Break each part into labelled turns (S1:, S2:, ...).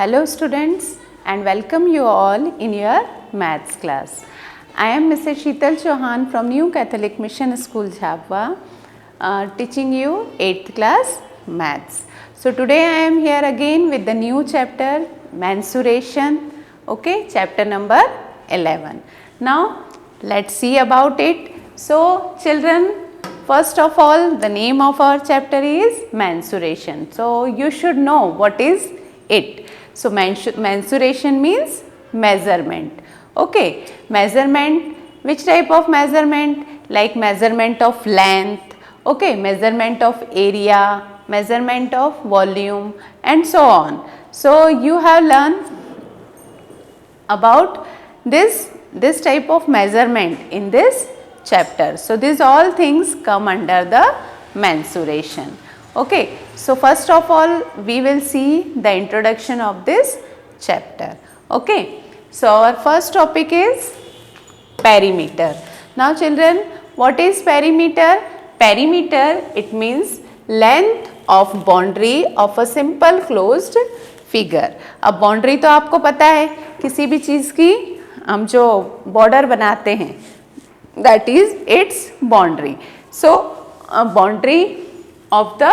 S1: Hello students and welcome you all in your maths class. I am Mrs. Sheetal Chauhan from New Catholic Mission School Jhabwa teaching you 8th class maths. So today I am here again with the new chapter mensuration, okay, chapter number 11. Now let's see about it. So children, first of all the name of our chapter is mensuration. So you should know what is it. So mensuration means measurement. Okay, measurement, which type of measurement? Like measurement of length, okay, measurement of area, measurement of volume and so on. So you have learned about this type of measurement in this chapter. So these all things come under the mensuration. Okay, so first of all we will see the introduction of this chapter. Okay, so our first topic is perimeter. Now children, what is perimeter? Perimeter, it means length of boundary of a simple closed figure. अब boundary तो आपको पता है किसी भी चीज़ की हम जो border बनाते हैं, that is its boundary. So a boundary of the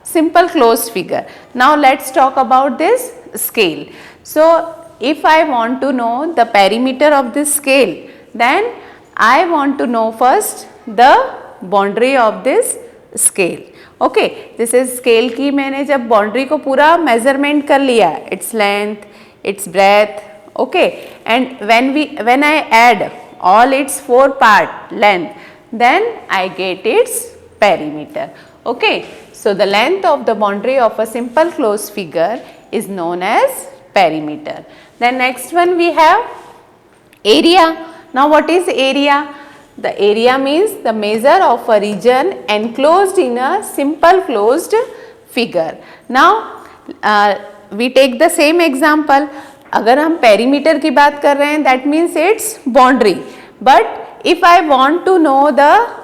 S1: simple closed figure. Now let's talk about this scale. So if I want to know the perimeter of this scale, then I want to know first the boundary of this scale. Okay, this is scale की मैंने जब boundary को पूरा measurement कर लिया, its length, its breadth, okay, and when I add all its 4 part length, then I get its perimeter. Okay, so the length of the boundary of a simple closed figure is known as perimeter. Then next one we have area. Now what is area? The area means the measure of a region enclosed in a simple closed figure. Now we take the same example. अगर हम perimeter की बात कर रहे हैं, that means its boundary. But if I want to know the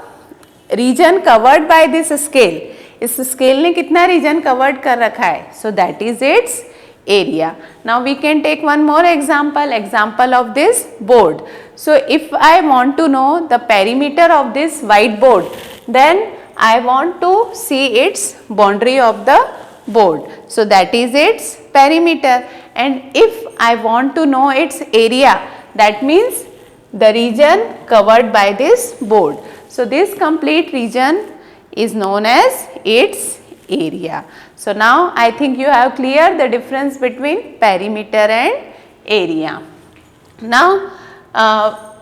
S1: region covered by this scale, इस scale ने कितना region covered कर रखा है, so that is its area. Now we can take one more example of this board. So if I want to know the perimeter of this whiteboard, then I want to see its boundary of the board, so that is its perimeter. And if I want to know its area, that means the region covered by this board. So this complete region is known as its area. So now I think you have cleared the difference between perimeter and area. Now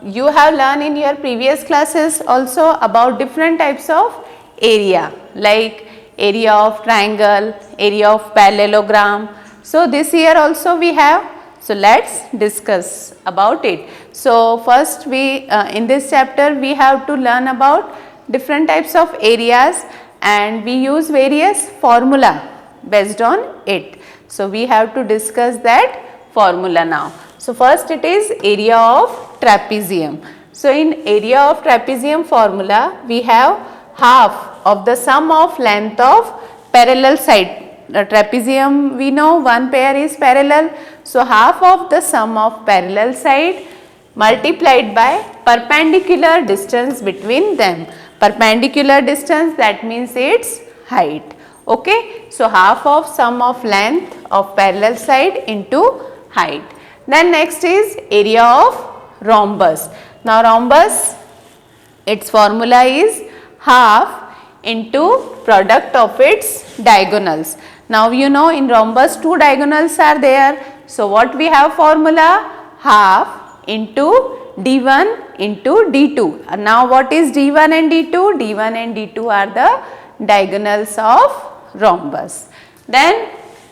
S1: you have learned in your previous classes also about different types of area, like area of triangle, area of parallelogram. So this year also we have. So let's discuss about it. So first we in this chapter we have to learn about different types of areas and we use various formula based on it. So we have to discuss that formula now. So first it is area of trapezium. So in area of trapezium formula we have half of the sum of length of parallel side. Trapezium we know one pair is parallel, so half of the sum of parallel side multiplied by perpendicular distance between them. Perpendicular distance, that means its height. Okay, so half of sum of length of parallel side into height. Then next is area of rhombus. Now rhombus, its formula is half into product of its diagonals. Now you know in rhombus 2 diagonals are there. So what we have formula? Half into d1 into d2. And now what is d1 and d2? d1 and d2 are the diagonals of rhombus. Then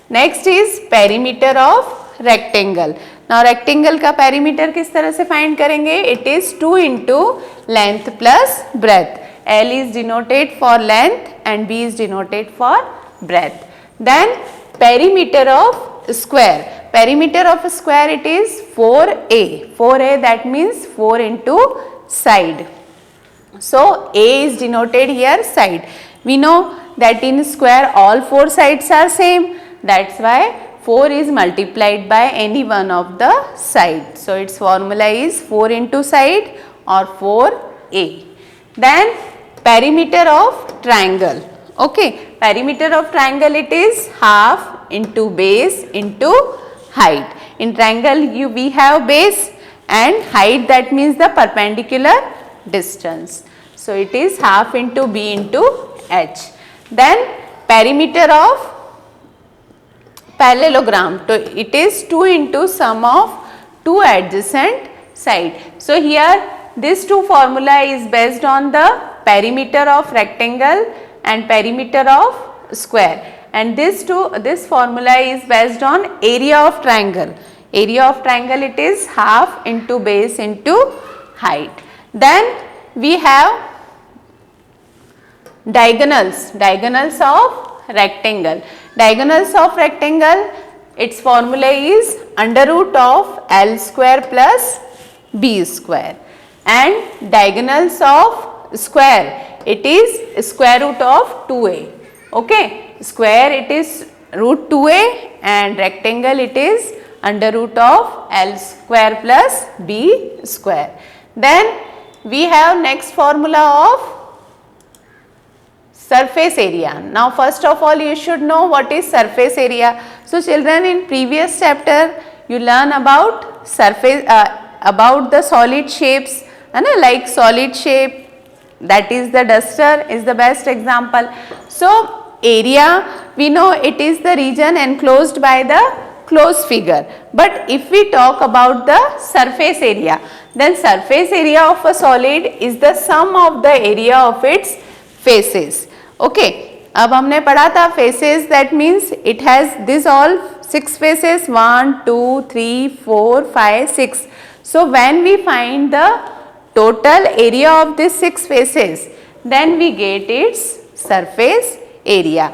S1: next is perimeter of rectangle. Now rectangle का perimeter किस तरह से find करेंगे? It is 2 into length plus breadth. L is denoted for length and B is denoted for breadth. Then perimeter of square. Perimeter of a square, it is 4a. 4a, that means 4 into side. So a is denoted here side. We know that in square all 4 sides are same. That's why 4 is multiplied by any one of the side. So its formula is 4 into side or 4a. Then perimeter of triangle. Okay, perimeter of triangle, it is half into base into height. In triangle we have base and height, that means the perpendicular distance. So it is half into b into h. Then perimeter of parallelogram, so it is 2 into sum of two adjacent side. So here this two formula is based on the perimeter of rectangle and perimeter of square, and this formula is based on area of triangle. Area of triangle, it is half into base into height. Then we have diagonals of rectangle. Diagonals of rectangle, its formula is under root of L square plus B square, and diagonals of square, it is square root of 2a. Okay, square it is root 2a and rectangle it is under root of L square plus B square. Then we have next formula of surface area. Now first of all you should know what is surface area. So children, in previous chapter you learn about surface, about the solid shapes, like solid shape, that is the duster is the best example. So area, we know it is the region enclosed by the closed figure. But if we talk about the surface area, then surface area of a solid is the sum of the area of its faces. Okay, अब हमने पढ़ा था faces, that means it has this all 6 faces, 1, 2, 3, 4, 5, 6. So when we find the total area of these 6 faces, then we get its surface area.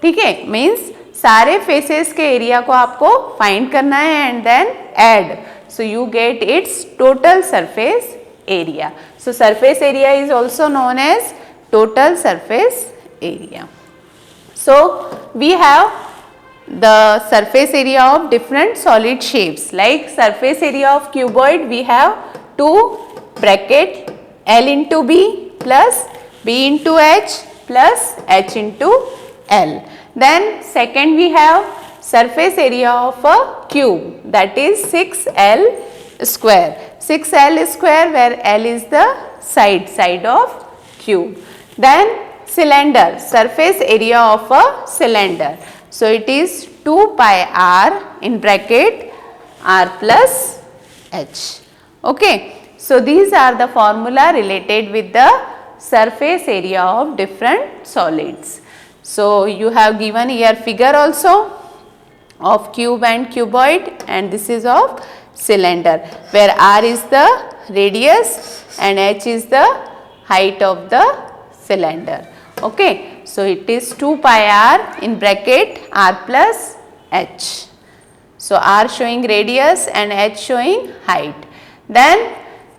S1: ठीक है, means सारे faces के area को आपको find करना है and then add. So you get its total surface area. So surface area is also known as total surface area. So we have the surface area of different solid shapes, like surface area of cuboid, we have 2 bracket L into B plus B into H plus H into L. Then second we have surface area of a cube, that is 6L square. 6L square, where L is the side of cube. Then cylinder, surface area of a cylinder. So it is 2 pi r in bracket r plus h. Okay. So these are the formula related with the surface area of different solids. So you have given here figure also of cube and cuboid, and this is of cylinder, where r is the radius and h is the height of the cylinder. Okay. So it is 2 pi r in bracket r plus h. So r showing radius and h showing height. Then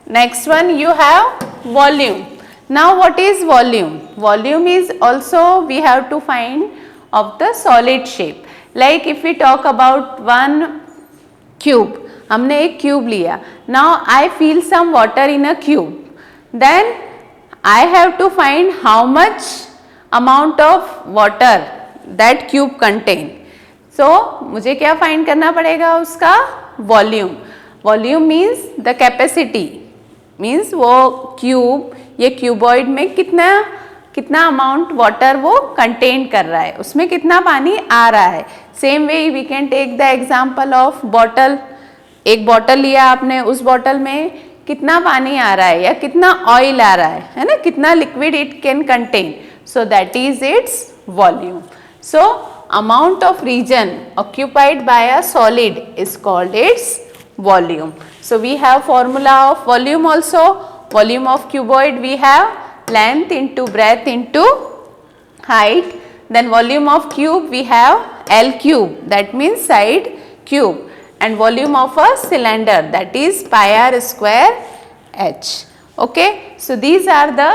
S1: next one you have volume. Now what is volume? Volume is also we have to find of the solid shape. Like if we talk about one cube, हमने एक cube लिया. Now I fill some water in a cube. Then I have to find how much amount of water that cube contain. So मुझे क्या find करना पड़ेगा उसका volume. Volume means the capacity. Means वो cube, ये cuboid में कितना amount water वो कंटेन कर रहा है, उसमें कितना पानी आ रहा है. Same way we can take the example of bottle. एक बॉटल लिया आपने, उस बॉटल में कितना पानी आ रहा है या कितना ऑयल आ रहा है ना, कितना liquid it can contain. So that is its volume. So amount of region occupied by a solid is called its volume. So we have formula of volume also. Volume of cuboid we have length into breadth into height. Then volume of cube we have L cube, that means side cube, and volume of a cylinder, that is pi r square h. Okay. So these are the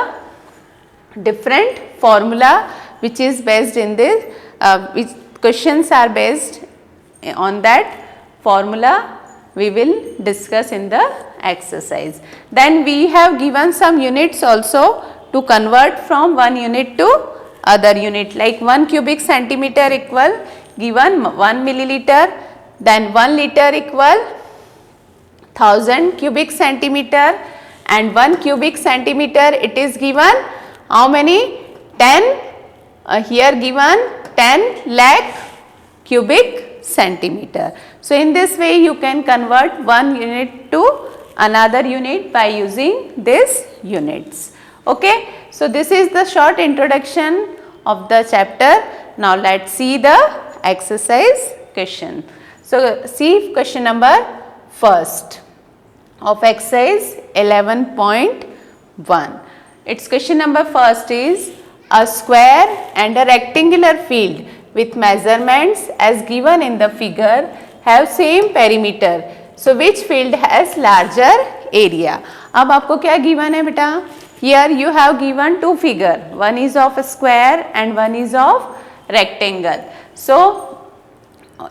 S1: different formula which is based in this, which questions are based On that formula we will discuss in the exercise. Then we have given some units also to convert from one unit to other unit, like 1 cubic centimeter equal given 1 milliliter, then 1 liter equal 1000 cubic centimeter, and 1 cubic centimeter it is given how many? 10, here given 10 lakh cubic centimeter. So in this way you can convert one unit to another unit by using these units. Okay. So this is the short introduction of the chapter. Now let's see the exercise question. So see question number first of exercise 11.1. Its question number first is a square and a rectangular field with measurements as given in the figure have same perimeter. So which field has larger area? अब आपको क्या given है बेटा? Here you have given two figure. One is of a square and one is of rectangle. So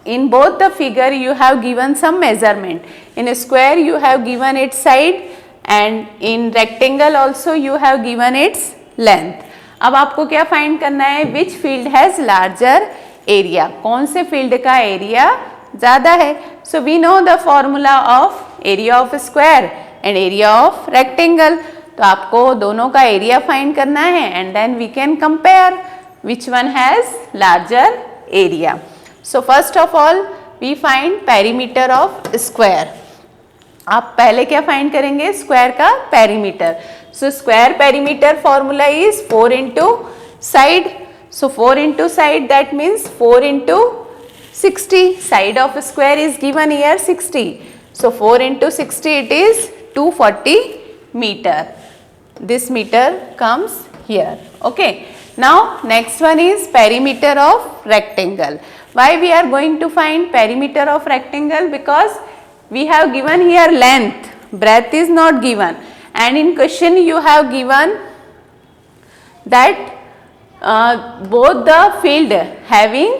S1: in both the figure you have given some measurement. In a square you have given its side and in rectangle also you have given its length. अब आपको क्या find करना है? Which field has larger area, कौन से field का area ज़्यादा है. So we know the formula of area of square and area of rectangle. तो आपको दोनों का एरिया फाइंड करना है and then we can compare which one has larger area. So first of all we find perimeter of square. आप पहले क्या find करेंगे? स्क्वायर का perimeter. So square perimeter formula is 4 into side. So 4 into side, that means 4 into 60. Side of a square is given here 60. So 4 into 60 it is 240 meter. This meter comes here. Okay. Now next one is perimeter of rectangle. Why we are going to find perimeter of rectangle? Because we have given here length, breadth is not given. And in question you have given that both the field having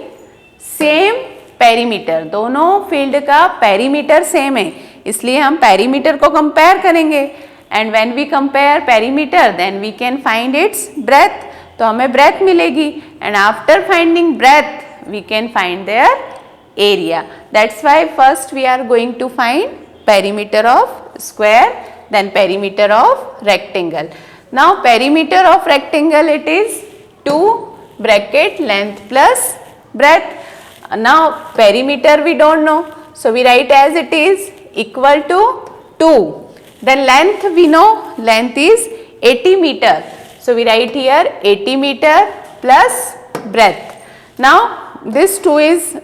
S1: same perimeter. दोनों field का perimeter same है, इसलिए हम perimeter को compare करेंगे. And when we compare perimeter then we can find its breadth. तो हमें breadth मिलेगी. And after finding breadth we can find their area. That's why first we are going to find perimeter of square, then perimeter of rectangle. Now perimeter of rectangle it is 2 bracket length plus breadth. Now perimeter we don't know, so we write as it is equal to 2. Then length we know, length is 80 meter. So we write here 80 meter plus breadth. Now this 2 is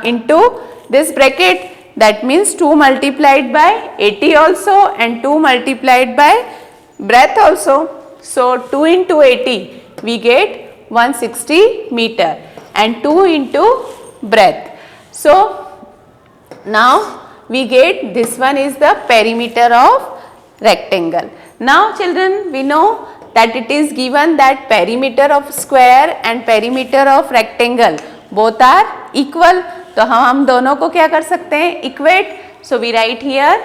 S1: into this bracket. That means 2 multiplied by 80 also and 2 multiplied by breadth also. So 2 into 80 we get 160 meter and 2 into breadth. So now we get this one is the perimeter of rectangle. Now children, we know that it is given that perimeter of square and perimeter of rectangle both are equal. तो हम दोनों को क्या कर सकते हैं? Equate. So we write here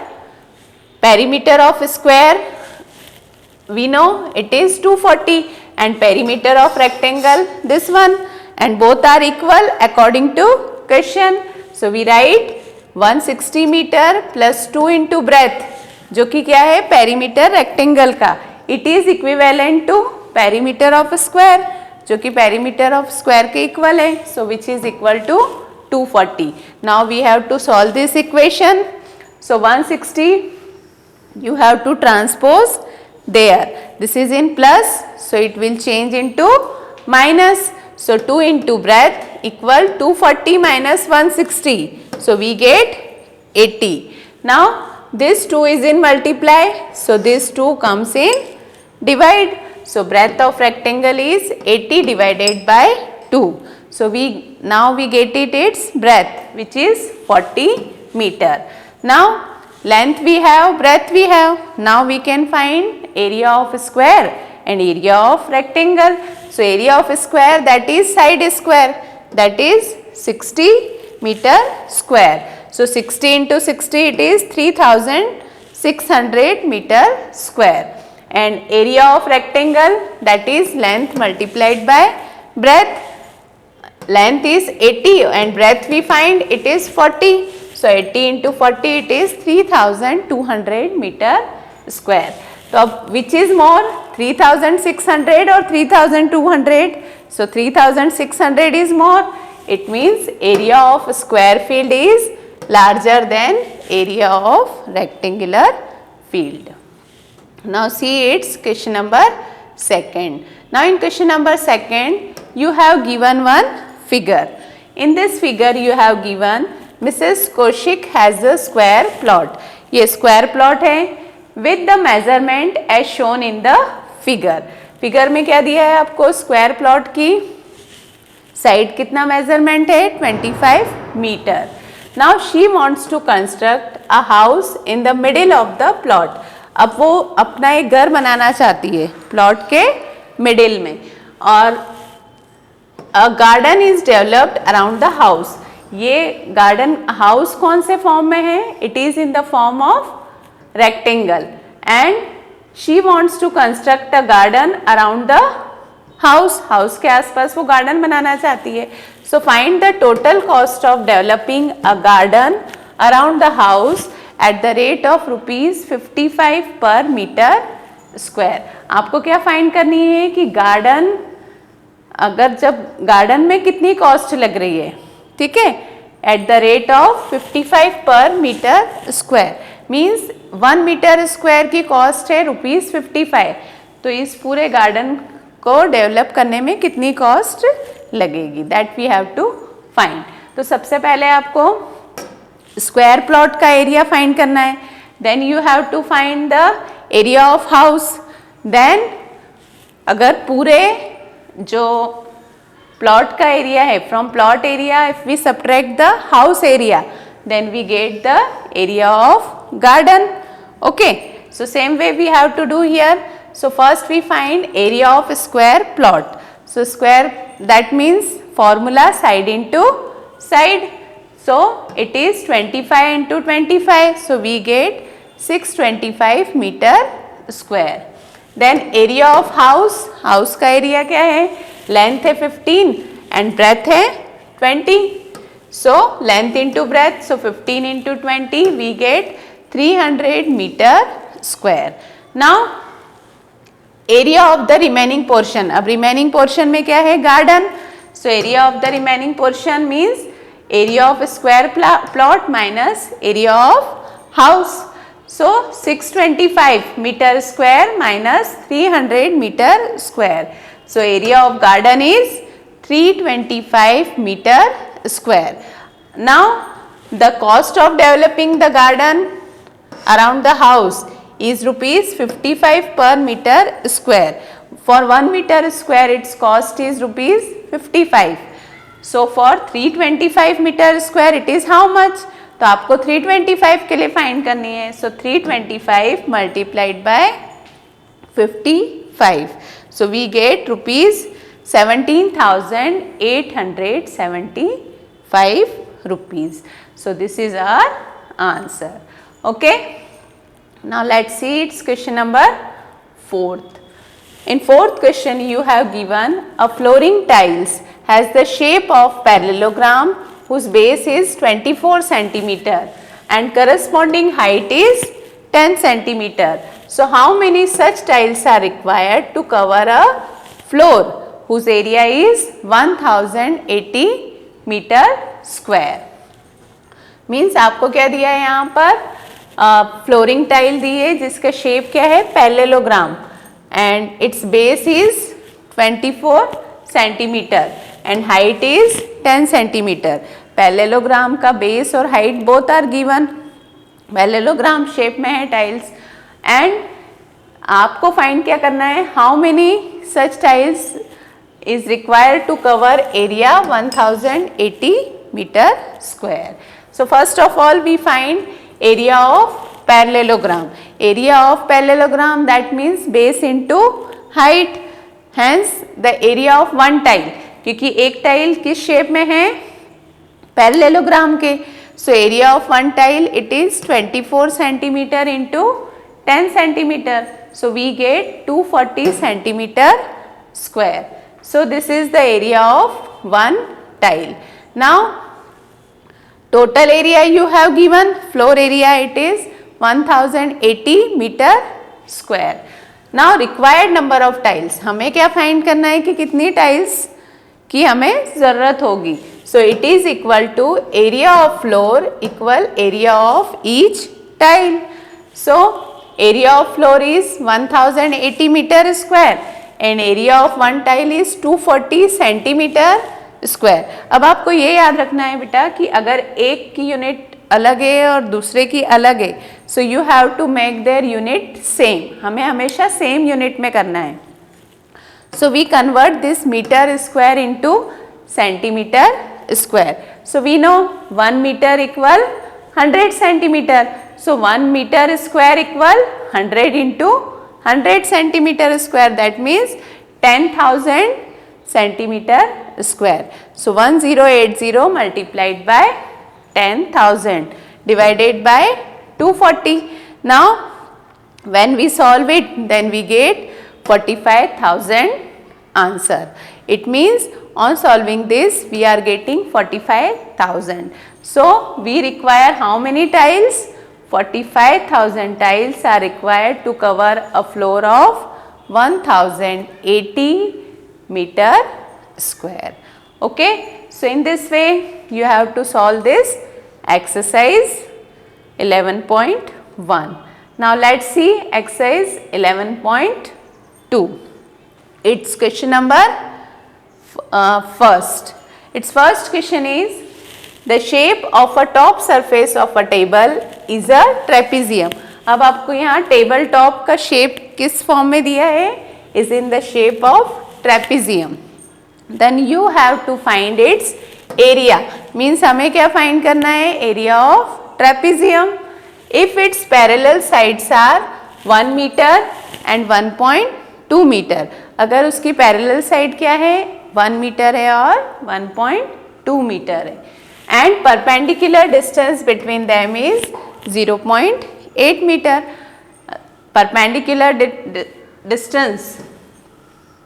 S1: perimeter of square we know it is 240 and perimeter of rectangle this one and both are equal according to question. So we write 160 metre plus 2 into breadth जो कि क्या है? Perimeter rectangle का. It is equivalent to perimeter of square जो कि perimeter of square के equal है. So which is equal to 240. Now we have to solve this equation. So 160 you have to transpose there. This is in plus, so it will change into minus. So 2 into breadth equal 240 minus 160. So we get 80. Now this 2 is in multiply. So this 2 comes in divide. So breadth of rectangle is 80 divided by 2. So now we get its breadth which is 40 meter. Now length we have, breadth we have. Now we can find area of square and area of rectangle. So area of square, that is side square, that is 60 meter square. So 60 into 60 it is 3600 meter square. And area of rectangle, that is length multiplied by breadth. Length is 80 and breadth we find it is 40. So 80 into 40 it is 3200 meter square. So which is more, 3600 or 3200? So 3600 is more. It means area of square field is larger than area of rectangular field. Now see its question number 2nd. Now in question number 2nd, you have given one figure. In this figure you have given Mrs. Kaushik has a square plot. ये square plot है with the measurement as shown in the figure. Figure में क्या दिया है आपको, square plot की side कितना measurement है, 25 metre. Now she wants to construct a house in the middle of the plot. अब वो अपना एक घर बनाना चाहती है प्लॉट के मिडिल में, और a garden is developed around the house. ये गार्डन हाउस कौन से फॉर्म में है, it is in the form of rectangle, and she wants to construct a garden around the house के आसपास वो गार्डन बनाना चाहती है. So find the total cost of developing a garden around the house at the rate of ₹55 पर metre square. आपको क्या find करनी है कि गार्डन, अगर जब गार्डन में कितनी कॉस्ट लग रही है, ठीक है, एट द रेट ऑफ 55 पर metre square, means 1 metre square की कॉस्ट है ₹55. तो इस पूरे गार्डन को डेवलप करने में कितनी कॉस्ट लगेगी, that we have to find. तो सबसे पहले आपको स्क्वायर प्लॉट का एरिया फाइंड करना है. Then you have to find the area of house. Then अगर पूरे जो प्लॉट का एरिया है, from plot area if we subtract the house area, then we get the area of garden. Okay, so same way we have to do here. So first we find area of square plot. So square, that means formula side into side. So it is 25 into 25. So we get 625 meter square. Then area of house. House का area क्या है? Length है 15 and breadth है 20. So length into breadth. So 15 into 20 we get 300 meter square. Now area of the remaining portion. अब remaining portion में क्या है, garden. So area of the remaining portion means area of square plot minus area of house. So 625 metre square minus 300 metre square. So area of garden is 325 metre square. Now the cost of developing the garden around the house is ₹55 per meter square. For 1 meter square its cost is ₹55. So for 325 meter square it is how much? तो आपको 325 के लिए find करनी है. So 325 multiplied by 55. So we get ₹17,875. So this is our answer. Okay. Now let's see its question number 4th. In 4th question you have given a flooring tiles has the shape of parallelogram whose base is 24 centimeter and corresponding height is 10 centimeter. So how many such tiles are required to cover a floor whose area is 1080 meter square? Means आपको क्या दिया है यहाँ पर, flooring tile दी है जिसका shape क्या है, parallelogram, and its base is 24 centimetre and height is 10 centimetre. Parallelogram का बेस और height both are given. Parallelogram shape में है टाइल्स, एंड आपको फाइंड क्या करना है, how many such tiles is required to cover area 1080 metre square. So first of all we find area of parallelogram. Area of parallelogram, that means base into height, hence the area of one tile. क्योंकि एक tile किस shape में है, parallelogram के. So area of one tile it is 24 centimeter into 10 centimeter. So we get 240 centimeter square. So this is the area of one tile. Now total area you have given, floor area it is 1080 meter square. Now required number of tiles, हमें क्या find करना है कि कितनी tiles की हमें ज़रूरत होगी. So it is equal to area of floor equal area of each tile. So area of floor is 1080 meter square and area of one tile is 240 centimeter square. अब आपको ये याद रखना है बेटा कि अगर एक की यूनिट अलग है और दूसरे की अलग है, so you have to make their unit same. हमें हमेशा same unit में करना है. So we convert this meter square into centimeter square. So we know 1 meter equal 100 centimeter. So 1 meter square equal 100 into 100 centimeter square. That means 10,000 centimeter square. So 1080 multiplied by 10,000 divided by 240. Now when we solve it, then we get 45,000 answer. It means on solving this we are getting 45,000. So we require how many tiles? 45,000 tiles are required to cover a floor of 1080 meter square. Okay. So in this way you have to solve this exercise 11.1. Now let's see exercise 11.2. Its question number first. Its first question is the shape of a top surface of a table is a trapezium. अब आपको यहाँ table top का shape किस form में दिया है? Is in the shape of trapezium. Then you have to find its area. Means हमें क्या find करना है? Area of trapezium. If its parallel sides are 1 meter and 1.2 meter. अगर उसकी parallel side क्या है? 1 मीटर है और 1.2 मीटर है. And perpendicular distance between them is 0.8 meter. Perpendicular distance.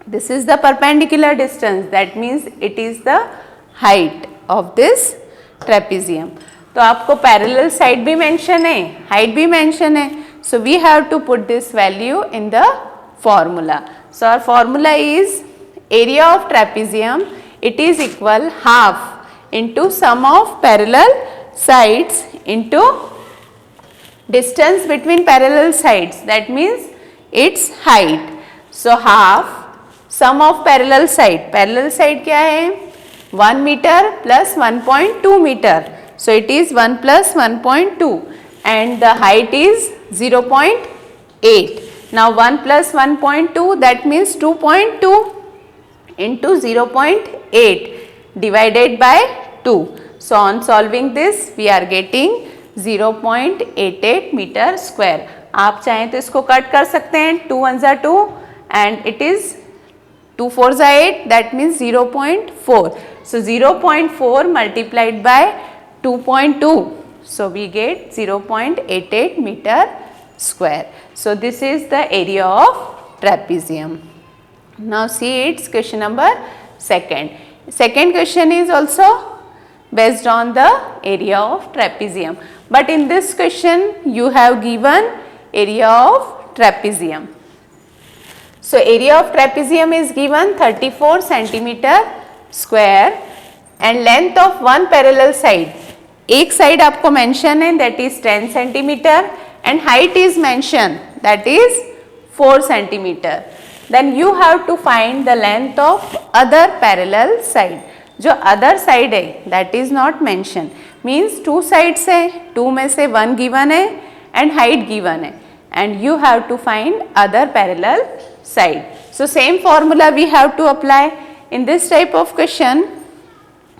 S1: This is the perpendicular distance. That means it is the height of this trapezium. तो आपको parallel side भी mention है, height भी mention है. So we have to put this value in the formula. So our formula is area of trapezium, it is equal half into sum of parallel sides into distance between parallel sides, that means its height. So half sum of parallel side क्या है? 1 meter plus 1.2 meter. So it is 1 plus 1.2 and the height is 0.8. Now 1 plus 1.2 that means 2.2 into 0.8 divided by 2. So on solving this we are getting 0.88 meter square. आप चाहें तो इसको cut कर सकते हैं. 2 1s are 2 and it is 2 4s are 8, that means 0.4. So 0.4 multiplied by 2.2. So we get 0.88 meter square. So this is the area of trapezium. Now see its question number second. Second question is also based on the area of trapezium. But in this question you have given area of trapezium. So area of trapezium is given 34 centimeter square and length of one parallel side. एक side आपको mention है that is 10 centimeter and height is mentioned that is 4 centimeter. Then you have to find the length of other parallel side. जो other side है that is not mentioned. Means two sides है, two में से one given है and height given है and you have to find other parallel side. So same formula we have to apply in this type of question.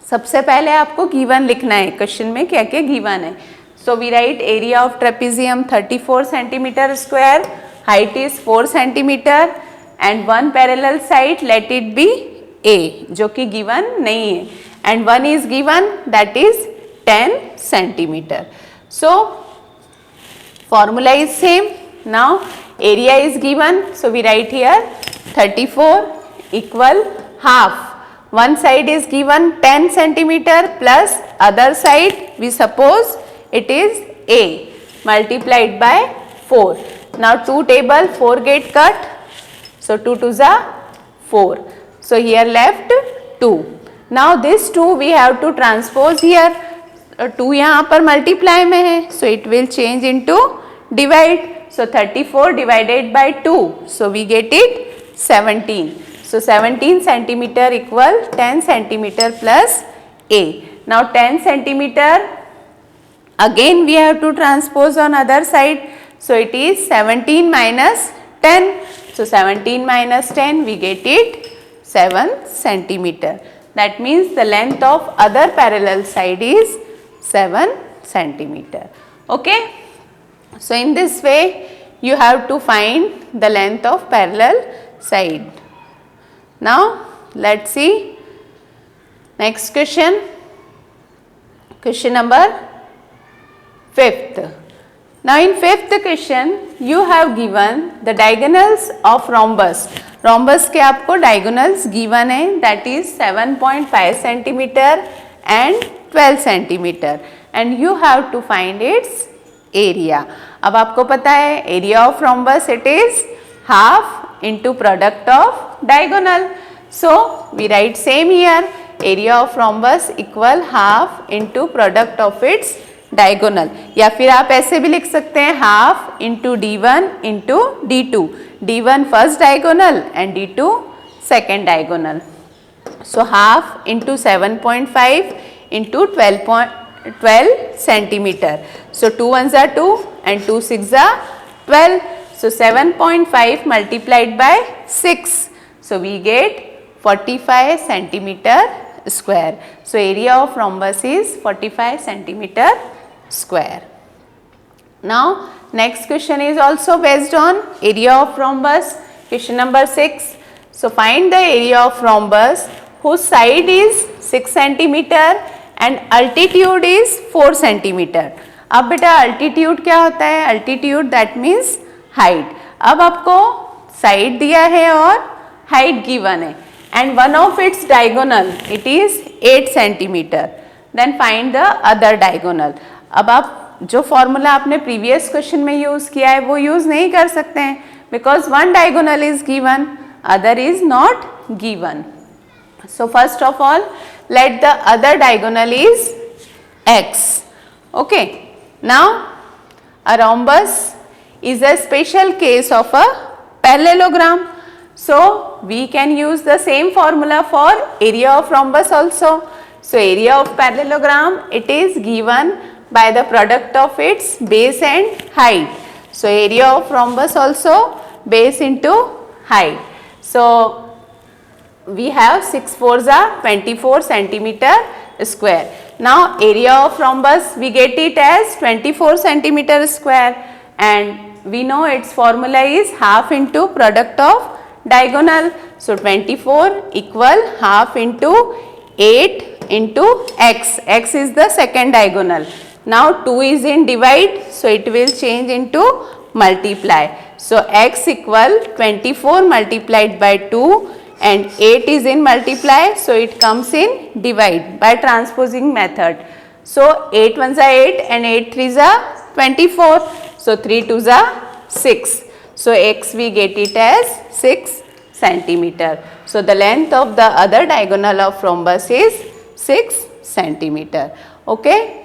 S1: सबसे पहले आपको given लिखना है क्वेश्चन में क्या क्या गिवन है. So we write area of trapezium 34 centimetre square, height is 4 centimetre and one parallel side let it be A जो कि गिवन नहीं है and one is given, that is 10 centimeter. So formula is same. Now area is given, so we write here 34 equal half. One side is given 10 centimeter plus other side we suppose it is A multiplied by 4. Now 2 table 4 get cut, so 2 2s are 4. So here left 2. Now this 2 we have to transpose here. 2 यहाँ पर multiply में है, so it will change into divide. So 34 divided by 2, so we get it 17. So 17 centimeter equal 10 centimeter plus A. Now 10 centimeter again we have to transpose on other side. So it is 17 minus 10. So 17 minus 10 we get it 7 centimeter. That means the length of other parallel side is 7 centimeter. Okay. So in this way you have to find the length of parallel side. Now let's see next question. Question number 5th. Now in 5th question you have given the diagonals of rhombus. Rhombus के आपको diagonals given है, that is 7.5 centimeter and 12 centimeter, and you have to find its area. अब आपको पता है area of rhombus it is half into product of diagonal. So we write same here, area of rhombus equal half into product of its diagonal. या फिर आप ऐसे भी लिख सकते हैं half into d1 into d2. d1 first diagonal and d2 second diagonal. So half into 7.5 into 12 centimeter. So 2 ones are 2 and 2 6 are 12. So 7.5 multiplied by 6. So we get 45 centimeter square. So area of rhombus is 45 centimeter square. Now next question is also based on area of rhombus. Question number 6. So find the area of rhombus whose side is 6 centimeter and altitude is 4 centimeter. अब बेटा altitude क्या होता है? Altitude that means height. अब आपको side दिया है और height given है and one of its diagonal it is 8 centimeter. Then find the other diagonal. अब आप जो formula आपने previous question में use किया है वो use नहीं कर सकते हैं because one diagonal is given, other is not given. So first of all let the other diagonal is x. Okay. Now a rhombus is a special case of a parallelogram. So we can use the same formula for area of rhombus also. So area of parallelogram it is given by the product of its base and height. So area of rhombus also base into height. So we have 6 4s are 24 centimeter square. Now area of rhombus we get it as 24 centimeter square and we know its formula is half into product of diagonal. So 24 equal half into 8 into x. X is the second diagonal. Now 2 is in divide, so it will change into multiply. So x equal 24 multiplied by 2 and 8 is in multiply, so it comes in divide by transposing method. So 8 ones are 8 and 8 threes are 24. So 3 twos are 6. So x we get it as 6 centimeter. So the length of the other diagonal of rhombus is 6 centimeter. Okay.